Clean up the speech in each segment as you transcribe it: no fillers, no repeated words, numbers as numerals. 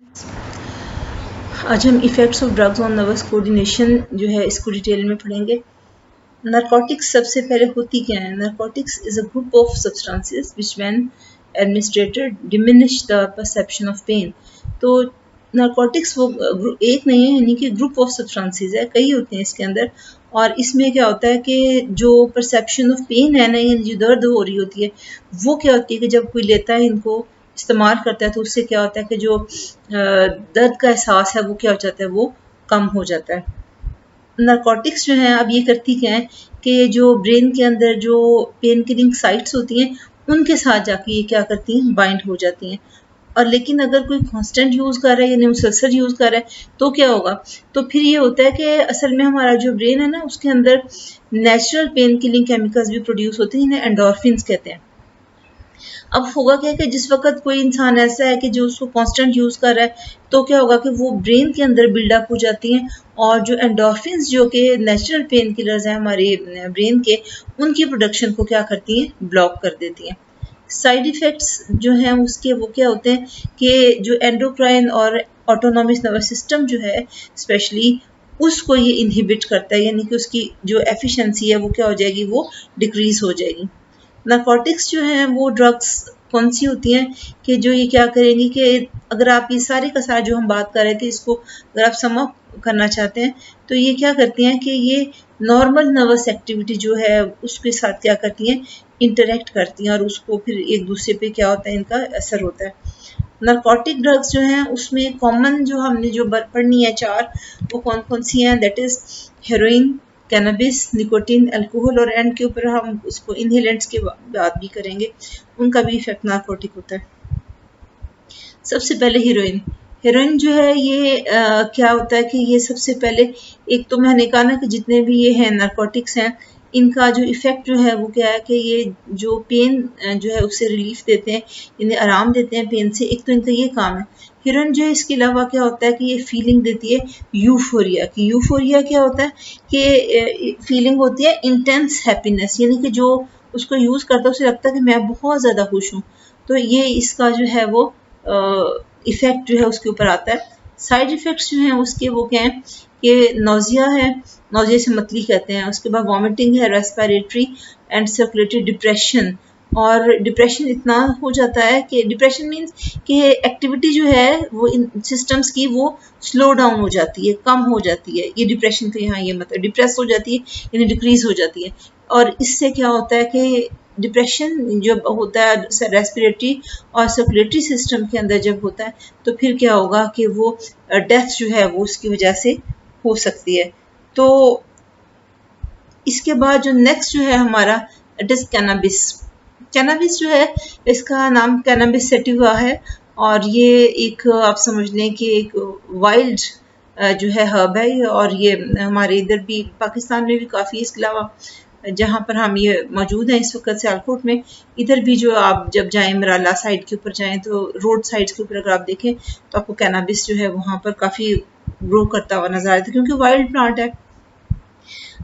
आज हम effects of drugs on nervous coordination जो है इसको डिटेल में पढ़ेंगे। नारकोटिक्स सबसे पहले होती क्या है? Narcotics is a group of substances which when administered diminish the perception of pain. तो नारकोटिक्स वो एक नहीं है, यानी कि ग्रुप ऑफ सब्सटेंसेस है, कई होते हैं इसके अंदर। और इसमें क्या होता है कि जो परसेप्शन ऑफ पेन है ना, यानी जो दर्द हो रही होती है, वो क्या होती है कि जब कोई लेता है इनको, इस्तेमाल करता है, तो उससे क्या होता है कि जो दर्द का एहसास है वो क्या हो जाता है, वो कम हो जाता है। नारकोटिक्स जो है अब ये करती क्या है कि जो ब्रेन के अंदर जो पेन किलिंग साइट्स होती हैं उनके साथ जाके ये क्या करती हैं, बाइंड हो जाती हैं। और लेकिन अगर कोई कांस्टेंट यूज़ कर रहा है यानी मुसलसल यूज़ कर रहा है तो क्या होगा, तो फिर ये होता है कि असल में हमारा जो ब्रेन है ना, उसके अंदर नेचुरल पेन किलिंग केमिकल्स भी प्रोड्यूस होते हैं, इन्हें एंडोर्फिन्स कहते हैं। अब होगा क्या कि जिस वक्त कोई इंसान ऐसा है कि जो उसको कांस्टेंट यूज कर रहा है, तो क्या होगा कि वो ब्रेन के अंदर बिल्डअप हो जाती हैं, और जो एंडोर्फिन्स जो कि नेचुरल पेन किलर्स हैं हमारे ब्रेन के, उनकी प्रोडक्शन को क्या करती हैं, ब्लॉक कर देती हैं। साइड इफेक्ट्स जो हैं उसके वो क्या होते हैं कि जो एंडोक्राइन और ऑटोनॉमिक नर्वस सिस्टम जो है स्पेशली, उसको ये इनहिबिट करता है, यानी कि उसकी जो एफिशिएंसी है वो क्या हो जाएगी, वो डिक्रीज हो जाएगी। नारकोटिक्स जो हैं वो ड्रग्स कौन सी होती हैं कि जो ये क्या करेंगी कि अगर आप ये सारे का सारा जो हम बात कर रहे थे इसको अगर आप सम अप करना चाहते हैं, तो ये क्या करती हैं कि ये नॉर्मल नर्वस एक्टिविटी जो है उसके साथ क्या करती हैं, इंटरेक्ट करती हैं, और उसको फिर एक दूसरे पे क्या होता है, इनका असर होता है। नारकोटिक ड्रग्स जो हैं उसमें कॉमन जो हमने जो पढ़नी है चार, वो कौन कौन सी हैं, that is heroin, cannabis, nicotine, alcohol, और एंड के ऊपर हम उसको इनहेलेंट्स के बात भी करेंगे, उनका भी इफेक्ट नारकोटिक होता है। सबसे पहले हीरोइन। हीरोइन जो है ये क्या होता है कि ये सबसे पहले, एक तो मैंने कहा ना कि जितने भी ये हैं नारकोटिक्स हैं, इनका जो इफेक्ट जो है वो क्या है कि ये जो पेन जो है उससे रिलीफ देते हैं, इन्हें आराम देते हैं पेन से, एक तो इनका ये काम है। हीरोइन जो है इसके अलावा क्या होता है कि ये फीलिंग देती है यूफोरिया की। यूफोरिया क्या होता है कि फीलिंग होती है इंटेंस हैप्पीनेस, यानी कि जो उसको यूज करता है उसे लगता है कि मैं बहुत ज्यादा खुश हूँ। तो ये इसका जो है वो इफेक्ट जो है उसके ऊपर आता है। साइड इफेक्ट्स जो हैं उसके वो क्या हैं कि नोजिया है, नोजिया से मतली कहते हैं, उसके बाद वॉमिटिंग है, रेस्पिरेटरी एंड सर्कुलेटरी डिप्रेशन। और डिप्रेशन इतना हो जाता है कि डिप्रेशन मीन्स कि एक्टिविटी जो है वो इन सिस्टम्स की वो स्लो डाउन हो जाती है, कम हो जाती है। ये डिप्रेशन का यहाँ ये मतलब डिप्रेस हो जाती है यानी डिक्रीज हो जाती है। और इससे क्या होता है कि डिप्रेशन जब होता है रेस्पिरेटरी और सर्कुलेटरी सिस्टम के अंदर जब होता है, तो फिर क्या होगा कि वो डेथ जो है वो उसकी वजह से हो सकती है। तो इसके बाद जो नेक्स्ट जो है हमारा, इट इज कैनाबिस। कैनाबिस जो है, इसका नाम कैनाबिस सेटिवा है, और ये एक आप समझ लें कि एक वाइल्ड जो है हर्ब है, और ये हमारे इधर भी पाकिस्तान में भी काफ़ी, इसके अलावा जहाँ पर हम ये मौजूद हैं इस वक्त सियालकोट में, इधर भी जो आप जब जाएं मराला साइड के ऊपर जाएं, तो रोड साइड्स के ऊपर अगर आप देखें तो आपको कैनाबिस जो है वहाँ पर काफ़ी ग्रो करता हुआ नजर आता है, क्योंकि वाइल्ड प्लांट है।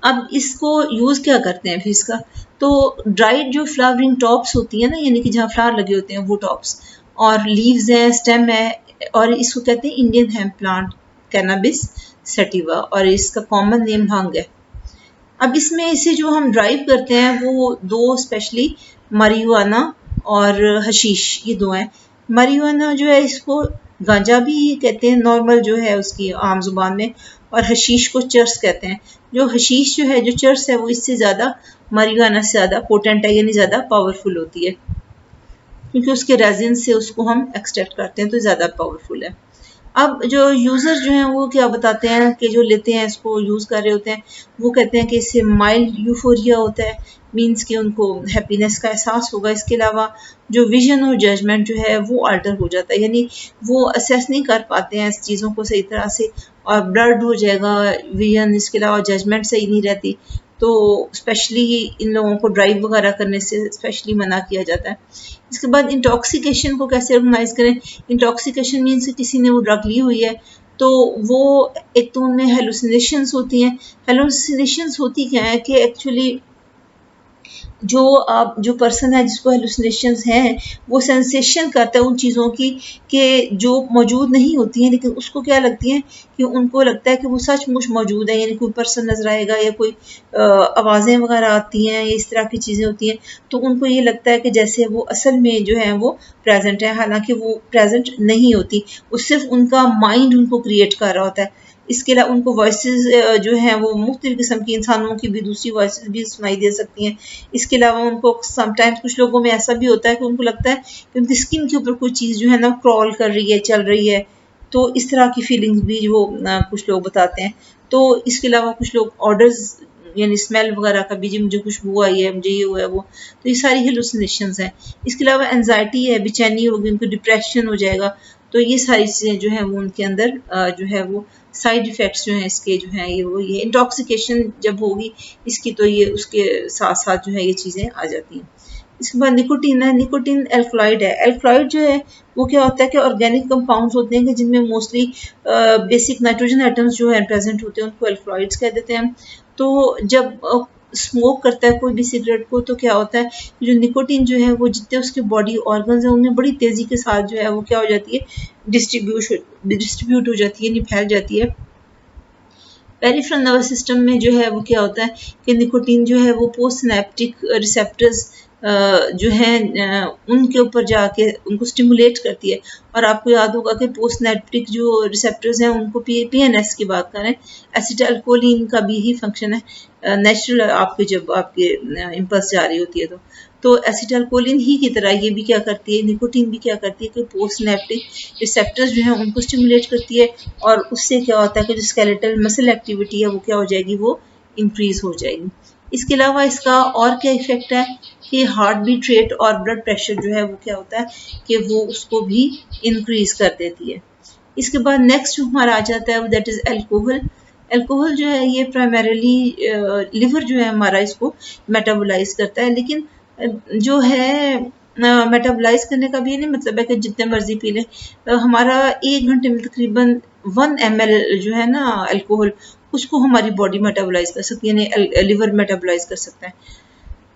अब इसको यूज क्या करते हैं फिर इसका, तो ड्राइड जो फ्लावरिंग टॉप्स होती है ना, यानी कि जहाँ फ्लावर लगे होते हैं वो टॉप्स, और लीव्स हैं, स्टेम है, और इसको कहते हैं Indian hemp plant cannabis sativa, और इसका कॉमन नेम भांग है। अब इसमें इसे जो हम ड्राइव करते हैं वो दो स्पेशली, marijuana और हशीश, ये दो हैं। marijuana जो है इसको गांजा भी कहते हैं नॉर्मल जो है उसकी आम जुबान में, और हशीश को चर्स कहते हैं। जो हशीश जो है, जो चर्स है, वो इससे ज़्यादा marijuana से ज़्यादा पोटेंट है, यानी ज़्यादा पावरफुल होती है, क्योंकि उसके रेजिन से उसको हम एक्सट्रैक्ट करते हैं तो ज़्यादा पावरफुल है। अब जो यूज़र जो हैं वो क्या बताते हैं कि जो लेते हैं इसको यूज़ कर रहे होते हैं, वो कहते हैं कि इससे माइल्ड यूफोरिया होता है, मीन्स कि उनको हैप्पीनेस का एहसास होगा। इसके अलावा जो विजन और जजमेंट जो है वो अल्टर हो जाता है, यानी वो असेस नहीं कर पाते हैं इस चीज़ों को सही तरह से, और ब्लर्ड हो जाएगा विजन, इसके अलावा जजमेंट सही नहीं रहती। तो स्पेशली इन लोगों को ड्राइव वगैरह करने से स्पेशली मना किया जाता है। इसके बाद इंटॉक्सिकेशन को कैसे रिकॉग्नाइज करें। इंटॉक्सिकेशन मीन्स किसी ने वो ड्रग ली हुई है, तो वो एक तो उनमें हेलुसिनेशंस होती हैं। हेलुसिनेशंस होती क्या है कि एक्चुअली जो पर्सन है जिसको हेलुसिनेशंस हैं वो सेंसेशन करता है उन चीज़ों की कि जो मौजूद नहीं होती हैं, लेकिन उसको क्या लगती हैं कि उनको लगता है कि वो सचमुच मौजूद है, यानी कोई पर्सन नजर आएगा या कोई आवाज़ें वगैरह आती हैं या इस तरह की चीज़ें होती हैं, तो उनको ये लगता है कि जैसे वो असल में जो है वो प्रेजेंट है, हालांकि वो प्रेजेंट नहीं होती, वो सिर्फ उनका माइंड उनको क्रिएट कर रहा होता है। इसके अलावा उनको वॉइसेस जो हैं वो मुख्तलिफ किस्म की इंसानों की भी दूसरी वॉइसेस भी सुनाई दे सकती हैं। इसके अलावा उनको समटाइम्स कुछ लोगों में ऐसा भी होता है कि उनको लगता है कि उनकी स्किन के ऊपर कोई चीज़ जो है ना क्रॉल कर रही है, चल रही है, तो इस तरह की फीलिंग्स भी वो कुछ लोग बताते हैं। तो इसके अलावा कुछ लोग ऑर्डर्स यानी स्मेल वगैरह का भी, जी मुझे खुशबू आई है, मुझे ये हुआ है वो, तो ये सारी हेलुसिनेशंस हैं। इसके अलावा एंजाइटी है, बेचैनी होगी, उनको डिप्रेशन हो जाएगा, तो ये सारी चीज़ें जो है वो उनके अंदर जो है वो साइड इफ़ेक्ट्स जो हैं इसके जो हैं ये इंटॉक्सिकेशन जब होगी इसकी, तो ये उसके साथ साथ जो है ये चीज़ें आ जाती हैं। इसके बाद निकोटीन है, निकोटीन एल्कलॉइड है। एल्कलॉइड जो है वो क्या होता है कि ऑर्गेनिक कंपाउंड्स होते हैं कि जिनमें मोस्टली बेसिक नाइट्रोजन एटम्स जो है प्रेजेंट होते हैं, उनको एल्कलॉइड्स कह देते हैं। तो जब स्मोक करता है कोई भी सिगरेट को, तो क्या होता है जो निकोटीन जो है वो जितने उसके बॉडी ऑर्गन्स हैं उनमें बड़ी तेज़ी के साथ जो है वो क्या हो जाती है, डिस्ट्रीब्यूट हो जाती है, यानी फैल जाती है। पेरिफेरल नर्वस सिस्टम में जो है वो क्या होता है कि निकोटीन जो है वो पोस्ट सिनेप्टिक रिसेप्टर्स जो हैं उनके ऊपर जाके उनको स्टिमुलेट करती है। और आपको याद होगा कि पोस्ट सिनेप्टिक जो रिसेप्टर्स हैं उनको पीएनएस की बात करें, एसिटाइलकोलिन का भी ही फंक्शन है नेचुरल, आपके जब आपके इम्पल्स जा रही होती है तो एसिटाइलकोलिन ही की तरह ये भी क्या करती है, निकोटीन भी क्या करती है कि पोस्ट सिनेप्टिक रिसेप्टर्स जो हैं उनको स्टिमुलेट करती है, और उससे क्या होता है कि जो स्केलेटल मसल एक्टिविटी है वो क्या हो जाएगी, वो इंक्रीज हो जाएगी। इसके अलावा इसका और क्या इफेक्ट है कि हार्ट बीट रेट और ब्लड प्रेशर जो है वो क्या होता है कि वो उसको भी इंक्रीज कर देती है। इसके बाद नेक्स्ट जो हमारा आ जाता है वो दैट इज अल्कोहल। अल्कोहल जो है ये प्राइमरीली लिवर जो है हमारा इसको मेटाबोलाइज करता है, लेकिन जो है मेटाबोलाइज करने का भी ये नहीं मतलब है कि जितने मर्जी पी लें। हमारा 1 घंटे में तकरीबन 1 ml जो है ना अल्कोहल, उसको हमारी बॉडी मेटाबोलाइज कर सकती है, यानी लिवर मेटाबोलाइज कर सकता है।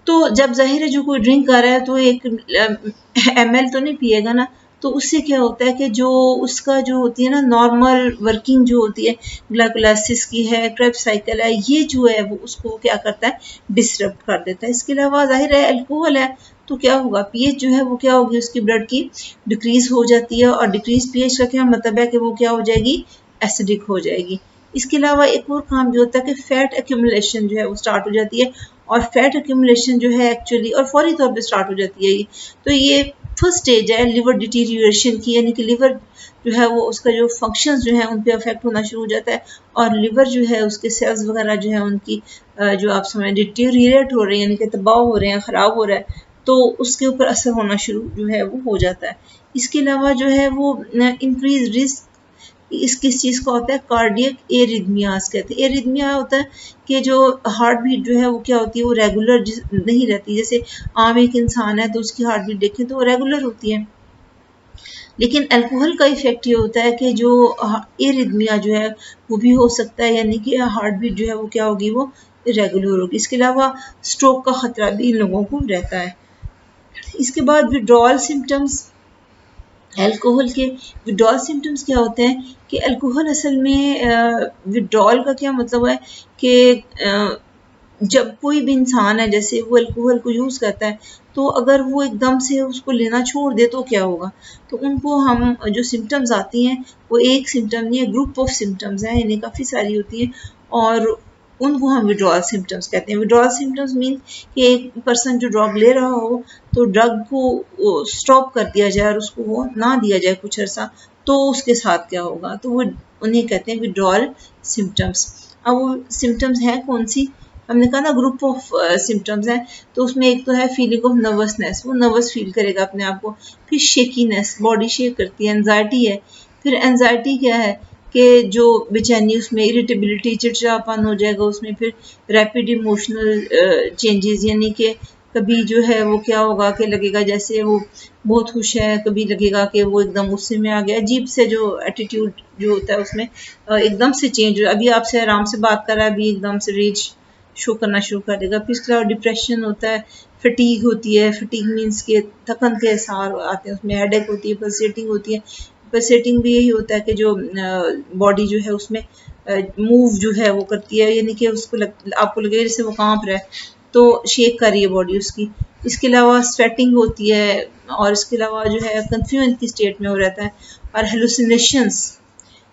तो जब जाहिर है जो कोई ड्रिंक कर रहा है तो 1 ml तो नहीं पिएगा ना, तो उससे क्या होता है कि जो उसका जो होती है ना नॉर्मल वर्किंग जो होती है ग्लाइकोलाइसिस की है, क्रेब्स साइकिल है, ये जो है वो उसको क्या करता है, डिसरप्ट कर देता है। इसके अलावा जाहिर है अल्कोहल है तो क्या होगा, पीएच जो है वो क्या होगी, उसकी ब्लड की डिक्रीज हो जाती है, और डिक्रीज पीएच का क्या मतलब है कि वो क्या हो जाएगी, एसिडिक हो जाएगी। इसके अलावा एक और काम भी होता है कि फैट एक्यूमुलेशन जो है वो स्टार्ट हो जाती है, और फैट एक्यूमुलेशन जो है एक्चुअली और फौरी तौर पे स्टार्ट हो जाती है ये, तो ये फर्स्ट स्टेज है लिवर डिटीरियोरेशन की, यानी कि लिवर जो है वो उसका जो फंक्शंस जो है उन पे अफेक्ट होना शुरू हो जाता है, और लिवर जो है उसके सेल्स वगैरह जो है उनकी जो आप समझ डिटीरियोरेट हो रहे हैं, यानी कि तबाह हो रहे हैं, ख़राब हो रहा है, तो उसके ऊपर असर होना शुरू जो है वो हो जाता है। इसके अलावा जो है वो इंक्रीज रिस्क इस किस चीज़ का होता है, कार्डियक एरिथमियाज कहते हैं। एरिथमिया होता है कि जो हार्ट बीट जो है वो क्या होती है, वो रेगुलर नहीं रहती। जैसे आम एक इंसान है तो उसकी हार्ट बीट देखें तो वो रेगुलर होती है, लेकिन अल्कोहल का इफेक्ट ये होता है कि जो एरिथमिया जो है वो भी हो सकता है, यानी कि हार्ट बीट जो है वो क्या होगी, वो इरेगुलर होगी। इसके अलावा स्ट्रोक का खतरा भी इन लोगों को रहता है। इसके बाद विड्रॉल सिम्टम्स, अल्कोहल के विड्रॉल सिम्टम्स क्या होते हैं कि अल्कोहल असल में विड्रॉल का क्या मतलब है कि जब कोई भी इंसान है जैसे वो अल्कोहल को यूज़ करता है, तो अगर वो एकदम से उसको लेना छोड़ दे तो क्या होगा, तो उनको हम जो सिम्टम्स आती हैं वो एक सिम्टम नहीं है, ग्रुप ऑफ सिम्टम्स हैं, इन्हें काफ़ी सारी होती हैं, और उनको हम विड्रॉल सिम्टम्स कहते हैं। विड्रॉल सिम्टम्स मीन कि एक पर्सन जो ड्रग ले रहा हो तो ड्रग को स्टॉप कर दिया जाए और उसको वो ना दिया जाए कुछ अर्सा, तो उसके साथ क्या होगा, तो वो उन्हें कहते हैं विड्रॉल सिम्टम्स। अब वो सिम्टम्स हैं कौन सी, हमने कहा ना ग्रुप ऑफ सिम्टम्स हैं, तो उसमें एक तो है फीलिंग ऑफ नर्वसनेस, वो नर्वस फील करेगा अपने आप को, फिर शेकीनेस, बॉडी शेक करती है, एनजाइटी है, फिर एनजाइटी क्या है कि जो बेचैनी, उसमें इरिटेबिलिटी, चिड़चिड़ापन हो जाएगा उसमें, फिर रैपिड इमोशनल चेंजेस, यानी कि कभी जो है वो क्या होगा कि लगेगा जैसे वो बहुत खुश है, कभी लगेगा कि वो एकदम गुस्से में आ गया, अजीब से जो एटीट्यूड जो होता है उसमें एकदम से चेंज हो, अभी आपसे आराम से बात कर रहा है, अभी एकदम से रेज शो करना शुरू कर देगा। फिर इसके अलावा डिप्रेशन होता है, फटीग होती है, फटीग मीन्स के थकन के एहसास आते हैं, उसमें हेडेक होती है, पल्सेटिंग होती है। पल्सेटिंग भी यही होता है कि जो बॉडी जो है उसमें मूव जो है वो करती है, यानी कि उसको आपको लगेगा जैसे वो कांप रहा है, तो शेक कर रही है बॉडी उसकी। इसके अलावा स्वेटिंग होती है, और इसके अलावा जो है कंफ्यूजन की स्टेट में वो रहता है। और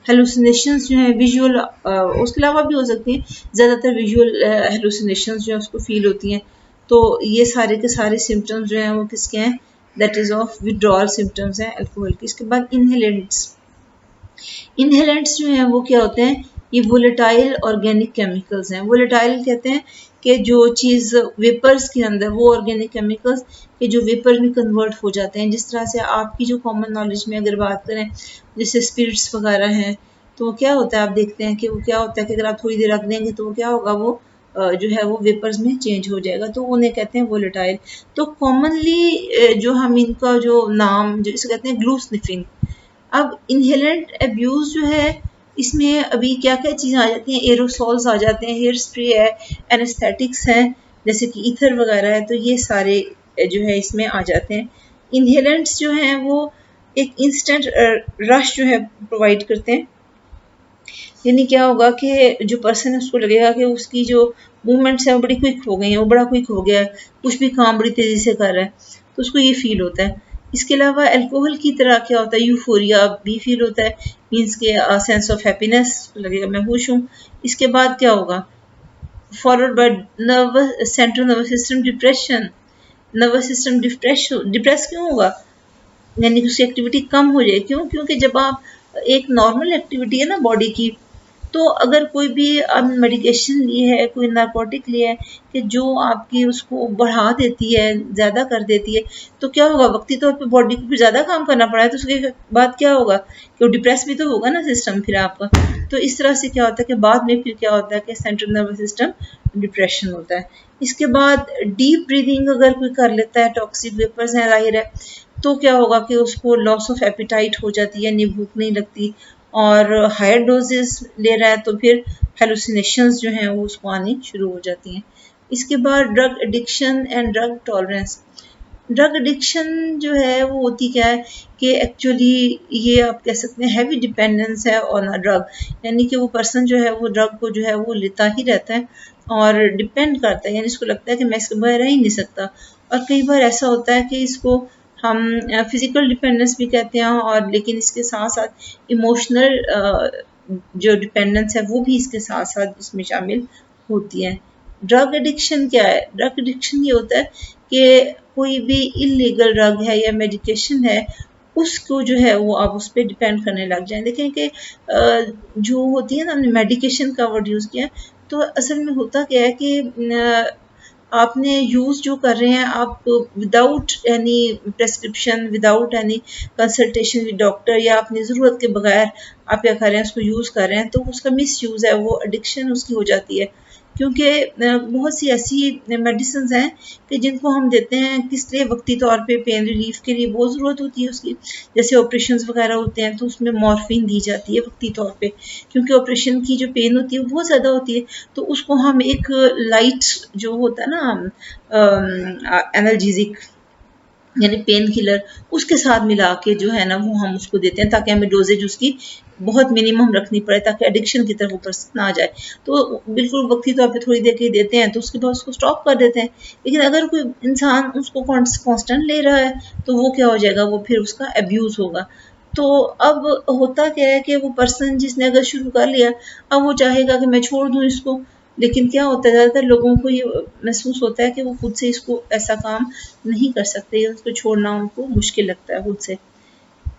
हेलुसिनेशंस जो है विजुअल, उसके अलावा भी हो सकती हैं, ज़्यादातर विजुअल हेलुसिनेशंस जो है उसको फील होती हैं। तो ये सारे के सारे सिम्टम्स जो हैं वो किसके हैं, that is of withdrawal symptoms हैं अल्कोहल के। इसके बाद इनहेलेंट्स जो हैं वो क्या होते हैं, ये वोलेटाइल ऑर्गेनिक केमिकल्स हैं। वोलेटाइल कहते हैं कि जो चीज़ वेपर्स के अंदर, वो ऑर्गेनिक केमिकल्स के जो वेपर में कन्वर्ट हो जाते हैं। जिस तरह से आपकी जो कॉमन नॉलेज में अगर बात करें, जैसे स्पिरिट्स वगैरह हैं, तो क्या होता है, आप देखते हैं कि वो क्या होता है कि अगर आप थोड़ी देर रख देंगे तो वो क्या होगा, वो जो है वो वेपर्स में चेंज हो जाएगा, तो उन्हें कहते हैं वोलेटाइल। तो कॉमनली जो हम इनका जो नाम जो इसे कहते हैं ग्लू स्निफिंग। अब इनहेलेंट अब्यूज जो है, इसमें अभी क्या क्या चीज़ें आ जाती हैं, एरोसॉल्स आ जाते हैं, हेयर स्प्रे है, एनेस्थेटिक्स हैं जैसे कि ईथर वगैरह है, तो ये सारे जो है इसमें आ जाते हैं। इनहेलेंट्स जो हैं वो एक इंस्टेंट रश जो है प्रोवाइड करते हैं, यानी क्या होगा कि जो पर्सन है उसको लगेगा कि उसकी जो मूवमेंट्स हैं वो बड़ी क्विक हो गई हैं, वो बड़ा क्विक हो गया है, कुछ भी काम बड़ी तेज़ी से कर रहा है, तो उसको ये फील होता है। इसके अलावा अल्कोहल की तरह क्या होता है, यूफोरिया भी फील होता है, मीन्स के सेंस ऑफ हैप्पीनेस, लगेगा मैं खुश हूँ। इसके बाद क्या होगा, followed by nervous central nervous system depression. Nervous system depress क्यों होगा, यानी कि उसकी एक्टिविटी कम हो जाए। क्यों? क्योंकि जब आप एक नॉर्मल एक्टिविटी है ना बॉडी की, तो अगर कोई भी मेडिकेशन ली है, कोई नार्कोटिक लिया है कि जो आपकी उसको बढ़ा देती है, ज़्यादा कर देती है, तो क्या होगा, वक्ती तौर पे बॉडी को फिर ज़्यादा काम करना पड़ा है, तो उसके बाद क्या होगा कि वो डिप्रेस भी तो होगा ना सिस्टम फिर आपका। तो इस तरह से क्या होता है कि बाद में फिर क्या होता है कि सेंट्रल नर्वस सिस्टम डिप्रेशन होता है। इसके बाद डीप ब्रीदिंग अगर कोई कर लेता है, टॉक्सिक वेपर्स हैं जाहिर है, तो क्या होगा कि उसको लॉस ऑफ एपिटाइट हो जाती है, यानी भूख नहीं लगती, और हायर डोजेस ले रहा है तो फिर हेलुसिनेशंस जो हैं वो उसको आनी शुरू हो जाती हैं। इसके बाद drug addiction and drug tolerance. Drug addiction जो है वो होती क्या है कि एक्चुअली ये आप कह सकते हैं हैवी डिपेंडेंस है ऑन अ ड्रग, यानी कि वो पर्सन जो है वो ड्रग को जो है वो लेता ही रहता है और डिपेंड करता है, यानी इसको लगता है कि मैं इसके बगैर रह ही नहीं सकता। और कई बार ऐसा होता है कि इसको हम फिजिकल डिपेंडेंस भी कहते हैं, और लेकिन इसके साथ साथ इमोशनल जो डिपेंडेंस है वो भी इसके साथ साथ इसमें शामिल होती है। ड्रग एडिक्शन क्या है, ड्रग एडिक्शन ये होता है कि कोई भी इलीगल ड्रग है या मेडिकेशन है, उसको जो है वो आप उस पर डिपेंड करने लग जाएं। देखें कि जो होती है ना, हमने मेडिकेशन का वर्ड यूज़ किया, तो असल में होता क्या है कि आपने यूज़ जो कर रहे हैं आप without any prescription, without any consultation with doctor, या अपनी ज़रूरत के बगैर आप क्या कर रहे हैं, उसको यूज़ कर रहे हैं, तो उसका मिस यूज़ है, वो एडिक्शन उसकी हो जाती है। क्योंकि बहुत सी ऐसी मेडिसिन हैं कि जिनको हम देते हैं किस लिए, वक्ती तौर पे पेन रिलीफ के लिए बहुत ज़रूरत होती है उसकी, जैसे ऑपरेशंस वगैरह होते हैं तो उसमें मॉर्फिन दी जाती है वक्ती तौर पे, क्योंकि ऑपरेशन की जो पेन होती है वो बहुत ज़्यादा होती है, तो उसको हम एक लाइट जो होता है ना एनाल्जेसिक यानी पेन किलर, उसके साथ मिला के जो है ना वो हम उसको देते हैं, ताकि हमें डोजेज उसकी बहुत मिनिमम रखनी पड़े, ताकि एडिक्शन की तरफ ऊपर ना जाए। तो बिल्कुल वक्ती तौर पे थोड़ी देर के देते हैं, तो उसके बाद उसको स्टॉप कर देते हैं। लेकिन अगर कोई इंसान उसको कांस्टेंट ले रहा है, तो वो क्या हो जाएगा, वो फिर उसका अब्यूज़ होगा। तो अब होता क्या है कि वो पर्सन जिसने अगर शुरू कर लिया, अब वो चाहेगा कि मैं छोड़ दूँ इसको, लेकिन क्या होता है, ज़्यादातर लोगों को ये महसूस होता है कि वो खुद से इसको ऐसा काम नहीं कर सकते, या उसको छोड़ना उनको मुश्किल लगता है खुद से।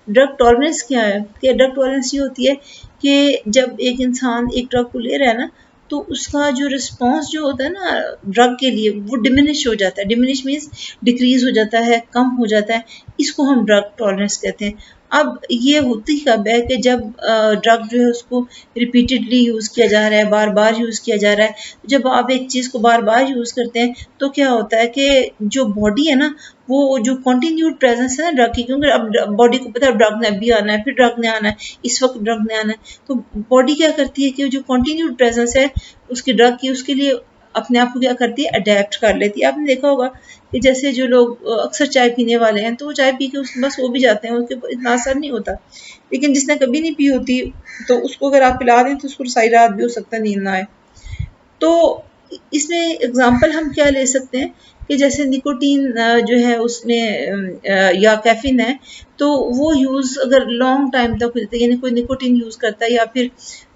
ड्रग टॉलरेंस क्या है, कि ड्रग टॉलरेंस ये होती है कि जब एक इंसान एक ड्रग को ले रहा है ना, तो उसका जो रिस्पॉन्स जो होता है ना ड्रग के लिए, वो डिमिनिश हो जाता है। डिमिनिश मीन्स डिक्रीज हो जाता है, कम हो जाता है, इसको हम ड्रग टॉलरेंस कहते हैं। अब ये होती कब है कि जब ड्रग जो है उसको रिपीटेडली यूज़ किया जा रहा है, बार बार यूज़ किया जा रहा है। जब आप एक चीज़ को बार बार यूज़ करते हैं, तो क्या होता है कि जो बॉडी है ना, वो जो कंटिन्यूड प्रेजेंस है ना ड्रग की, क्योंकि अब बॉडी को पता है ड्रग ने अभी आना है, फिर ड्रग ने आना है, इस वक्त ड्रग ने आना है, तो बॉडी क्या करती है कि जो कंटिन्यूड प्रेजेंस है उसकी ड्रग की, उसके लिए अपने आप को क्या करती है, अडेप्ट कर लेती है। आपने देखा होगा कि जैसे जो लोग अक्सर चाय पीने वाले हैं तो वो चाय पी के बस वो भी जाते हैं, उसके ऊपर इतना असर नहीं होता। लेकिन जिसने कभी नहीं पी होती तो उसको अगर आप पिला दें तो उसको सारी रात भी हो सकता है नींद ना आए। तो इसमें एग्जांपल हम क्या ले सकते हैं कि जैसे निकोटीन जो है उसमें या कैफीन है, तो वो यूज़ अगर लॉन्ग टाइम तक होता है, यानी कोई निकोटीन यूज़ करता है या फिर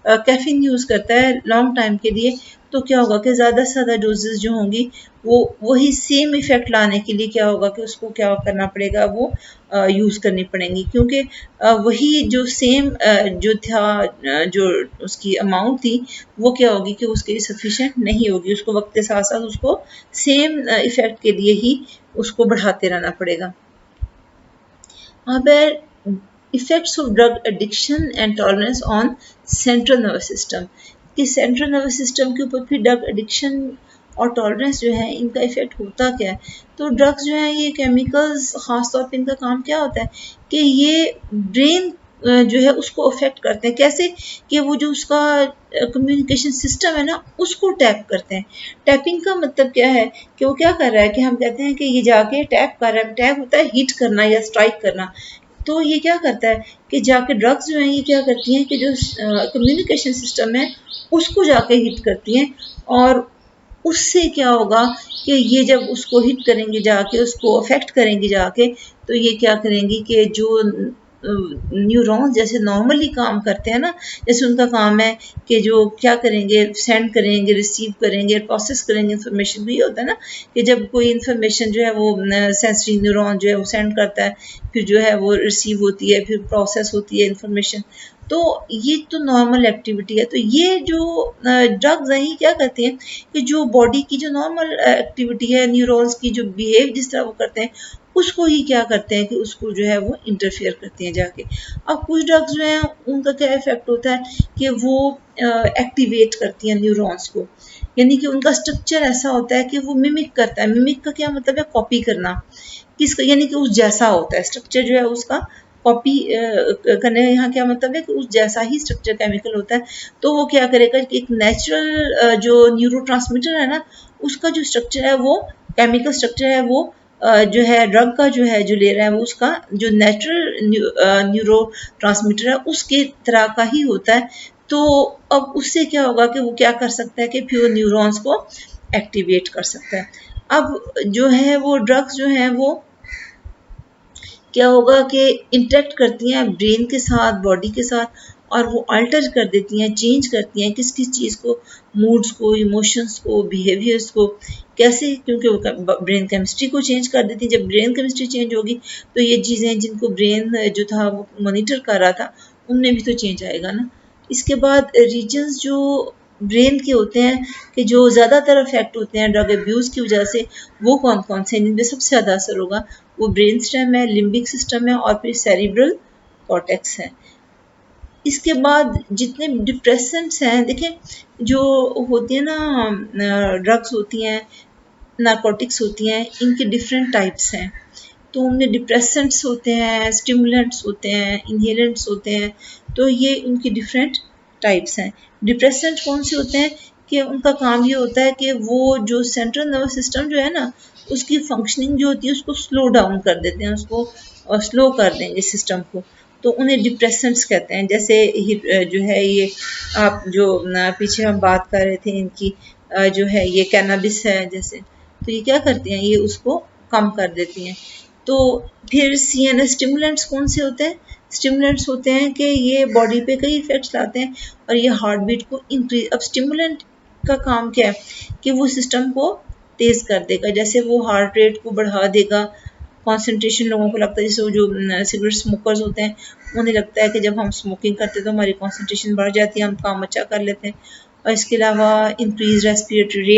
कैफीन यूज़ करता है लॉन्ग टाइम के लिए, तो क्या होगा कि ज़्यादा से ज़्यादा डोजेज जो होंगी वो वही सेम इफ़ेक्ट लाने के लिए क्या होगा कि उसको क्या करना पड़ेगा, वो यूज़ करनी पड़ेंगी, क्योंकि वही जो सेम जो था जो उसकी अमाउंट थी वो क्या होगी कि उसके लिए सफिशेंट नहीं होगी, उसको वक्त के साथ साथ उसको सेम इफ़ेक्ट के लिए ही उसको बढ़ाते रहना पड़ेगा। अब effects of drug addiction and tolerance on central nervous system, कि सेंट्रल नर्वस सिस्टम के ऊपर फिर ड्रग एडिक्शन और टॉलरेंस जो है इनका इफेक्ट होता क्या है। तो ड्रग्स जो है ये केमिकल्स खास तौर पे इनका काम क्या होता है कि ये ब्रेन जो है उसको अफेक्ट करते हैं। कैसे कि वो जो उसका कम्युनिकेशन सिस्टम है ना उसको टैप करते हैं। टैपिंग का मतलब क्या है कि वो क्या कर रहा है कि हम कहते हैं कि ये जाके टैप कर रहा है। टैप होता है हिट करना या स्ट्राइक करना। तो ये क्या करता है कि जाके ड्रग्स जो हैं ये क्या करती हैं कि जो कम्युनिकेशन सिस्टम है उसको जाके हिट करती हैं, और उससे क्या होगा कि ये जब उसको हिट करेंगे जाके, उसको अफेक्ट करेंगे जाके, तो ये क्या करेंगी कि जो न्यूरॉन्स जैसे नॉर्मली काम करते हैं ना, जैसे उनका काम है कि जो क्या करेंगे, सेंड करेंगे, रिसीव करेंगे, प्रोसेस करेंगे इन्फॉर्मेशन। भी होता है ना कि जब कोई इन्फॉर्मेशन जो है वो सेंसरी न्यूरॉन जो है वो सेंड करता है, फिर जो है वो रिसीव होती है, फिर प्रोसेस होती है इन्फॉर्मेशन। तो ये तो नॉर्मल एक्टिविटी है। तो ये जो ड्रग्स हैं ये क्या करते हैं कि जो बॉडी की जो नॉर्मल एक्टिविटी है, न्यूरॉन्स की जो बिहेव जिस तरह वो करते हैं उसको ही क्या करते हैं कि उसको जो है वो इंटरफेयर करते हैं जाके। अब कुछ ड्रग्स जो हैं उनका क्या इफेक्ट होता है कि वो एक्टिवेट करती हैं न्यूरॉन्स को, यानी कि उनका स्ट्रक्चर ऐसा होता है कि वो मिमिक करता है। मिमिक का क्या मतलब है, कॉपी करना। किसका, यानी कि उस जैसा होता है स्ट्रक्चर जो है उसका कॉपी करने का यहाँ क्या मतलब है कि उस जैसा ही स्ट्रक्चर केमिकल होता है। तो वो क्या करेगा कि एक नेचुरल जो न्यूरोट्रांसमीटर है ना उसका जो स्ट्रक्चर है वो केमिकल स्ट्रक्चर है वो जो है ड्रग का जो है जो ले रहा है वो उसका जो नेचुरल न्यूरो ट्रांसमीटर है उसके तरह का ही होता है। तो अब उससे क्या होगा कि वो क्या कर सकता है कि प्योर न्यूरॉन्स को एक्टिवेट कर सकता है। अब जो है वो ड्रग्स जो है वो क्या होगा कि इंटरेक्ट करती हैं ब्रेन के साथ, बॉडी के साथ, और वो अल्टर कर देती हैं, चेंज करती हैं किस किस चीज़ को, मूड्स को, इमोशंस को, बिहेवियर्स को। कैसे, क्योंकि वो ब्रेन केमिस्ट्री को चेंज कर देती हैं। जब ब्रेन केमिस्ट्री चेंज होगी तो ये चीज़ें जिनको ब्रेन जो था वो मॉनिटर कर रहा था उनमें भी तो चेंज आएगा ना। इसके बाद रीजन्स जो ब्रेन के होते हैं कि जो ज़्यादातर अफेक्ट होते हैं ड्रग अब्यूज़ की वजह से, वो कौन कौन से हैं जिनमें सबसे ज़्यादा असर होगा, वो ब्रेन स्टेम है, लिम्बिक सिस्टम है और फिर सेरिब्रल कॉर्टेक्स है। इसके बाद जितने डिप्रेसेंट्स हैं, देखें जो होती है ना ड्रग्स होती हैं, नारकोटिक्स होती हैं, इनके डिफरेंट टाइप्स हैं। तो उनमें डिप्रेसेंट्स होते हैं, स्टिमुलेंट्स होते हैं, इनहेलेंट्स होते हैं। तो ये उनकी डिफरेंट टाइप्स हैं। डिप्रेसेंट कौन से होते हैं कि उनका काम ये होता है कि वो जो सेंट्रल नर्वस सिस्टम जो है ना उसकी फंक्शनिंग जो होती है उसको स्लो डाउन कर देते हैं, उसको स्लो कर देंगे सिस्टम को, तो उन्हें डिप्रेसेंट्स कहते हैं। जैसे जो है ये आप जो पीछे हम बात कर रहे थे इनकी जो है ये कैनाबिस है जैसे, तो ये क्या करती हैं, ये उसको कम कर देती हैं। तो फिर सीएनएस स्टिमुलेंट्स कौन से होते हैं, स्टिमुलेंट्स होते हैं कि ये बॉडी पे कई इफेक्ट्स लाते हैं और ये हार्ट बीट को इंक्रीज। अब स्टिमुलेंट का काम क्या है कि वो सिस्टम को तेज कर देगा, जैसे वो हार्ट रेट को बढ़ा देगा। कंसंट्रेशन लोगों को लगता है, जैसे वो जो सिगरेट स्मोकर्स होते हैं उन्हें लगता है कि जब हम स्मोकिंग करते हैं तो हमारी कंसंट्रेशन बढ़ जाती है, हम काम अच्छा कर लेते हैं। और इसके अलावा इंक्रीज रेस्पिरेटरी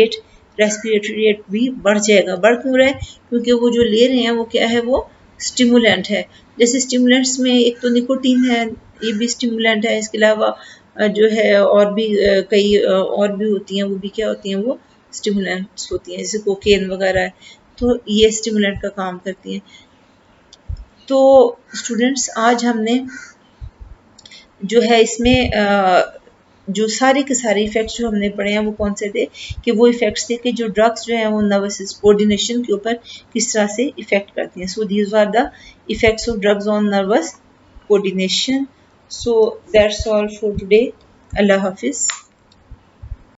रेट भी बढ़ जाएगा। बढ़ क्यों रहा है, क्योंकि वो जो ले रहे हैं वो क्या है, वो स्टिमुलेंट है। जैसे स्टिमुलेंट्स में एक तो निकोटीन है, ये भी स्टिमुलेंट है। इसके अलावा जो है और भी कई और भी होती हैं, वो भी क्या होती हैं, वो स्टिमुलेंट्स होती हैं, जैसे कोकेन वगैरह है, तो ये स्टिमुलेंट का काम करती हैं। तो स्टूडेंट्स आज हमने जो है इसमें जो सारे के सारे इफेक्ट्स जो हमने पढ़े हैं वो कौन से थे कि वो इफेक्ट्स थे कि जो ड्रग्स जो हैं वो नर्वस कोऑर्डिनेशन के ऊपर किस तरह से इफेक्ट करती हैं. So these are the effects of drugs on nervous coordination. So that's all for today. अल्लाह हाफिज़.